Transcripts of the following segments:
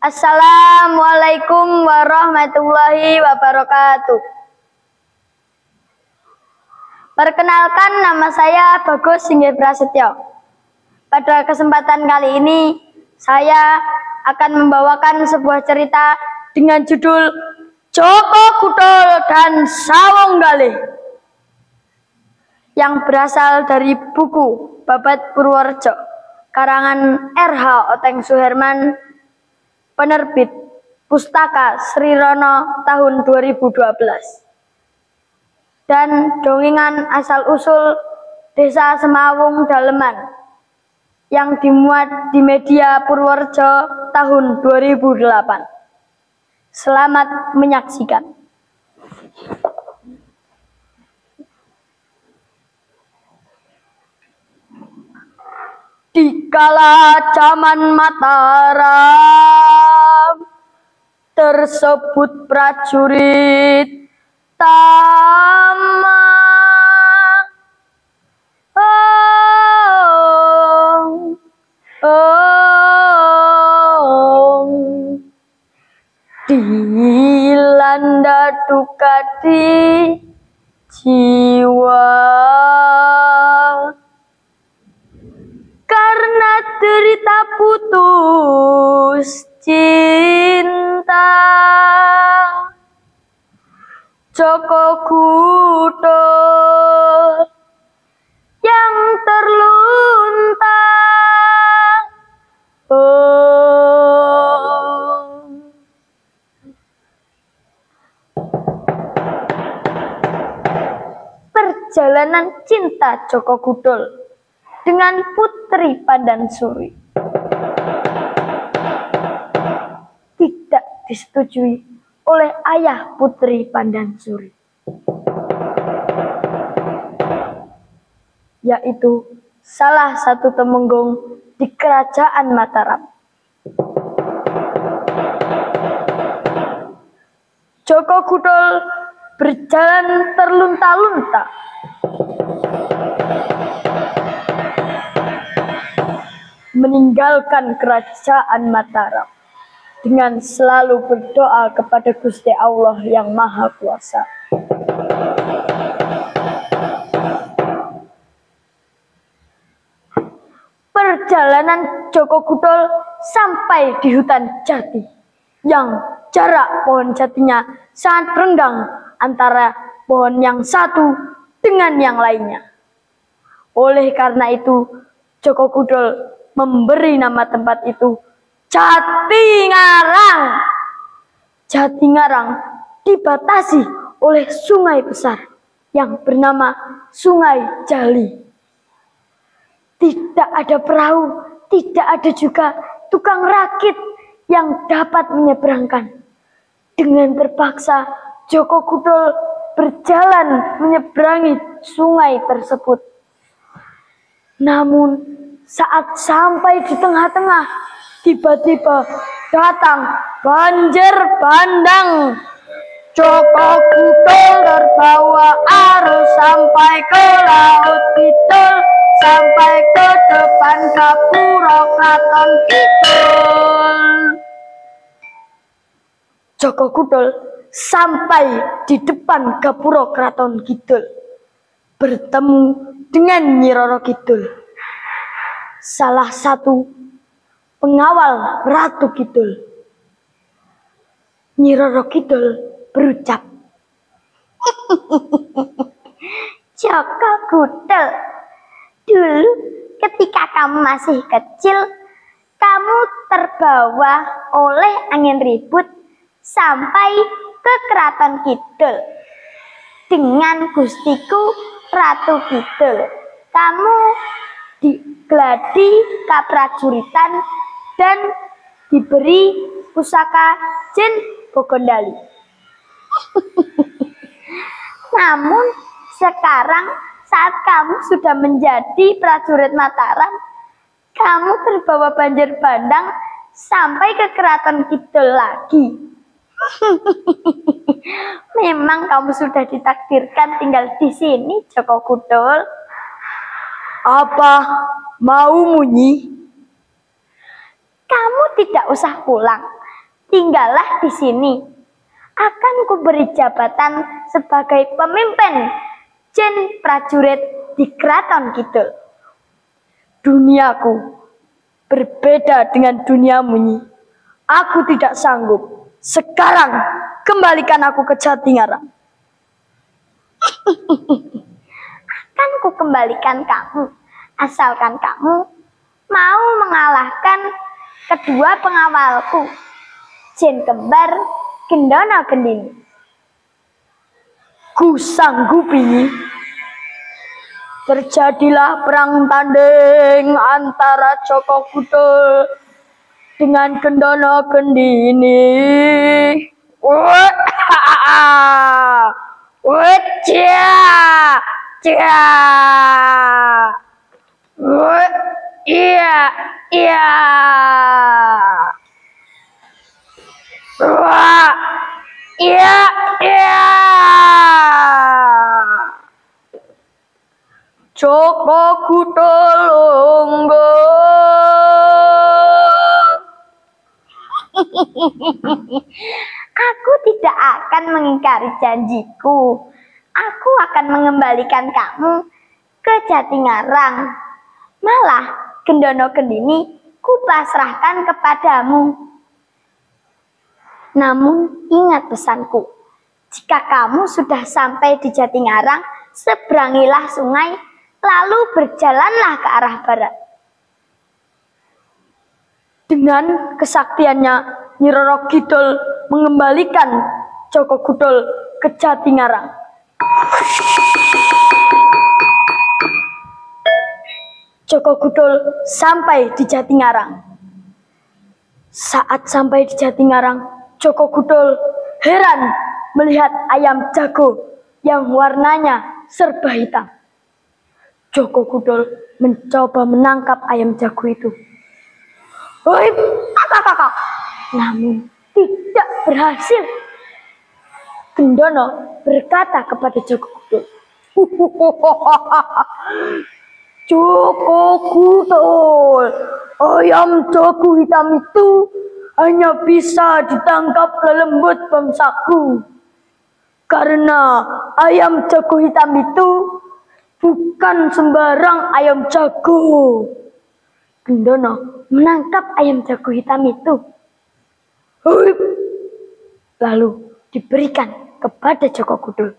Assalamualaikum warahmatullahi wabarakatuh. Perkenalkan, nama saya Bagus Singgih Prasetyo. Pada kesempatan kali ini, saya akan membawakan sebuah cerita dengan judul Joko Kudul dan Sawung Galih, yang berasal dari buku Babad Purworejo, karangan R.H. Oteng Suherman, penerbit Pustaka Sri Rono tahun 2012, dan dongengan asal-usul Desa Semawung Daleman yang dimuat di Media Purworejo tahun 2008. Selamat menyaksikan. Dikala zaman Mataram tersebut prajurit tama, dilanda duka di jiwa karena derita putus cinta. Joko Kudul yang terluntang, perjalanan cinta Joko Kudul dengan Putri Pandansuri tidak disetujui oleh ayah Putri Pandansuri, yaitu salah satu temenggung di Kerajaan Mataram. Joko Kudul berjalan terlunta-lunta meninggalkan Kerajaan Mataram dengan selalu berdoa kepada Gusti Allah yang Maha Kuasa. Perjalanan Joko Kudul sampai di hutan jati yang jarak pohon jatinya sangat renggang antara pohon yang satu dengan yang lainnya. Oleh karena itu, Joko Kudul memberi nama tempat itu Jatingarang. Jatingarang dibatasi oleh sungai besar yang bernama Sungai Jali. Tidak ada perahu, tidak ada juga tukang rakit yang dapat menyeberangkan. Dengan terpaksa, Joko Kudul berjalan menyeberangi sungai tersebut. Namun, saat sampai di tengah-tengah, tiba-tiba datang banjir bandang. Joko Kudul terbawa arus sampai ke Laut Kidul, sampai ke depan Gapura Kraton Kidul. Joko Kudul sampai di depan Gapura Kraton Kidul, bertemu dengan Nyi Roro Kidul, salah satu pengawal Ratu Kidul. Nyi Roro Kidul berucap, Joko Kudul, dulu ketika kamu masih kecil, kamu terbawa oleh angin ribut sampai ke Kraton Kidul dengan gustiku Ratu Kidul. Kamu digeladi kaprajuritan dan diberi pusaka Jin Bogondali. Namun sekarang saat kamu sudah menjadi prajurit Mataram, kamu terbawa banjir bandang sampai ke Kraton Kidul lagi. Memang kamu sudah ditakdirkan tinggal di sini, Joko Kudul. Apa maumu, Nyi? Kamu tidak usah pulang. tinggallah di sini. Akan kuberi jabatan sebagai pemimpin jin prajurit di Keraton Kidul. Duniaku berbeda dengan duniamu, Nyi. Aku tidak sanggup. Sekarang kembalikan aku ke Jatingarang. Akan kukembalikan kamu, asalkan kamu mau mengalahkan kedua pengawalku, Jin Kembar Gendana Gendini. Ku sanggupi, Nyi. Terjadilah perang tanding antara Joko Kudul dengan Gendana Gendini. Iya. Joko Kudul unggul. Aku tidak akan mengingkari janjiku. Aku akan mengembalikan kamu ke Jatingarang. Malah Gendana Gendini kupasrahkan kepadamu. Namun ingat pesanku, jika kamu sudah sampai di Jatingarang, seberangilah sungai, lalu berjalanlah ke arah barat. Dengan kesaktiannya, Nyi Roro Kidul mengembalikan Joko Kudul ke Jatingarang. Joko Kudul sampai di Jatingarang. Saat sampai di Jatingarang, Joko Kudul heran melihat ayam jago yang warnanya serba hitam. Joko Kudul mencoba menangkap ayam jago itu. Hoi, kakak. Namun tidak berhasil. Gendana berkata kepada Joko Kudul, Joko Kudul, ayam jago hitam itu hanya bisa ditangkap lelembut bangsaku. Karena ayam jago hitam itu bukan sembarang ayam jago. Gendana menangkap ayam jago hitam itu. Lalu diberikan kepada Joko Kudul.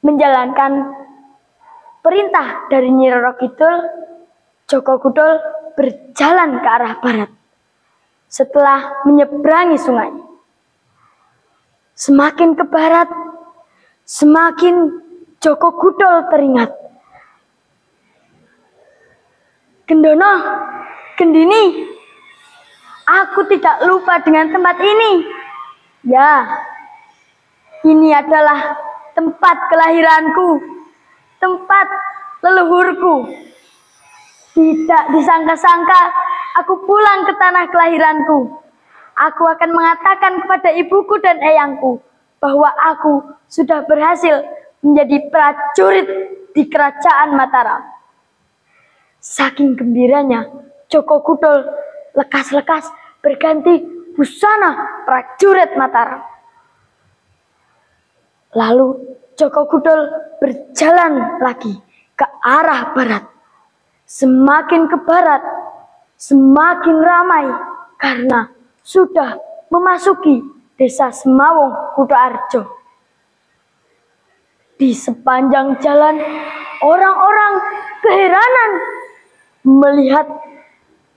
Menjalankan perintah dari Nyi Roro Kidul, Joko Kudul berjalan ke arah barat. Setelah menyeberangi sungai, semakin ke barat, semakin Joko Kudul teringat. Gendana Gendini, aku tidak lupa dengan tempat ini. Ya, ini adalah tempat kelahiranku, tempat leluhurku. Tidak disangka-sangka aku pulang ke tanah kelahiranku. Aku akan mengatakan kepada ibuku dan eyangku bahwa aku sudah berhasil menjadi prajurit di kerajaan Mataram. Saking gembiranya, Joko Kudul lekas-lekas berganti busana prajurit Mataram. Lalu Joko Kudul berjalan lagi ke arah barat. Semakin ke barat, semakin ramai karena sudah memasuki desa Semawung Kutoarjo. Di sepanjang jalan, orang-orang keheranan melihat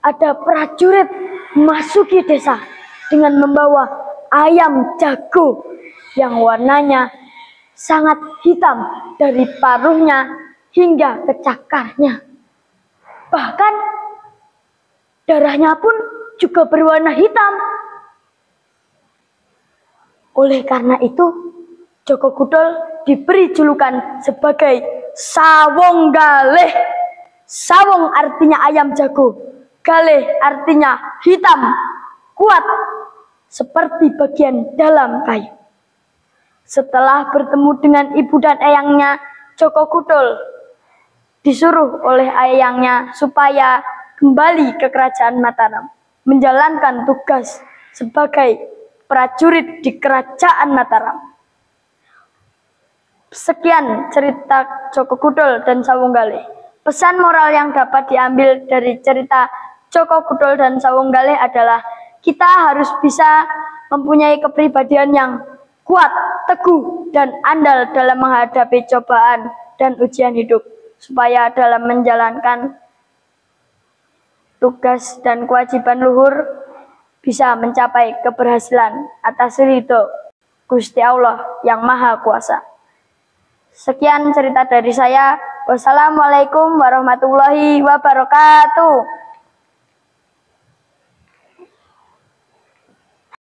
ada prajurit memasuki desa dengan membawa ayam jago yang warnanya sangat hitam dari paruhnya hingga ke cakarnya. Bahkan darahnya pun juga berwarna hitam. Oleh karena itu, Joko Kudul diberi julukan sebagai Sawong Galih. Sawong artinya ayam jago, galih artinya hitam, kuat, seperti bagian dalam kayu. Setelah bertemu dengan ibu dan eyangnya, Joko Kudul disuruh oleh eyangnya supaya kembali ke kerajaan Mataram, menjalankan tugas sebagai prajurit di Kerajaan Mataram. Sekian cerita Joko Kudul dan Sawunggalih. Pesan moral yang dapat diambil dari cerita Joko Kudul dan Sawunggalih adalah kita harus bisa mempunyai kepribadian yang kuat, teguh, dan andal dalam menghadapi cobaan dan ujian hidup, supaya dalam menjalankan tugas dan kewajiban luhur bisa mencapai keberhasilan atas ridho Gusti Allah yang Maha Kuasa. Sekian cerita dari saya. Wassalamualaikum warahmatullahi wabarakatuh.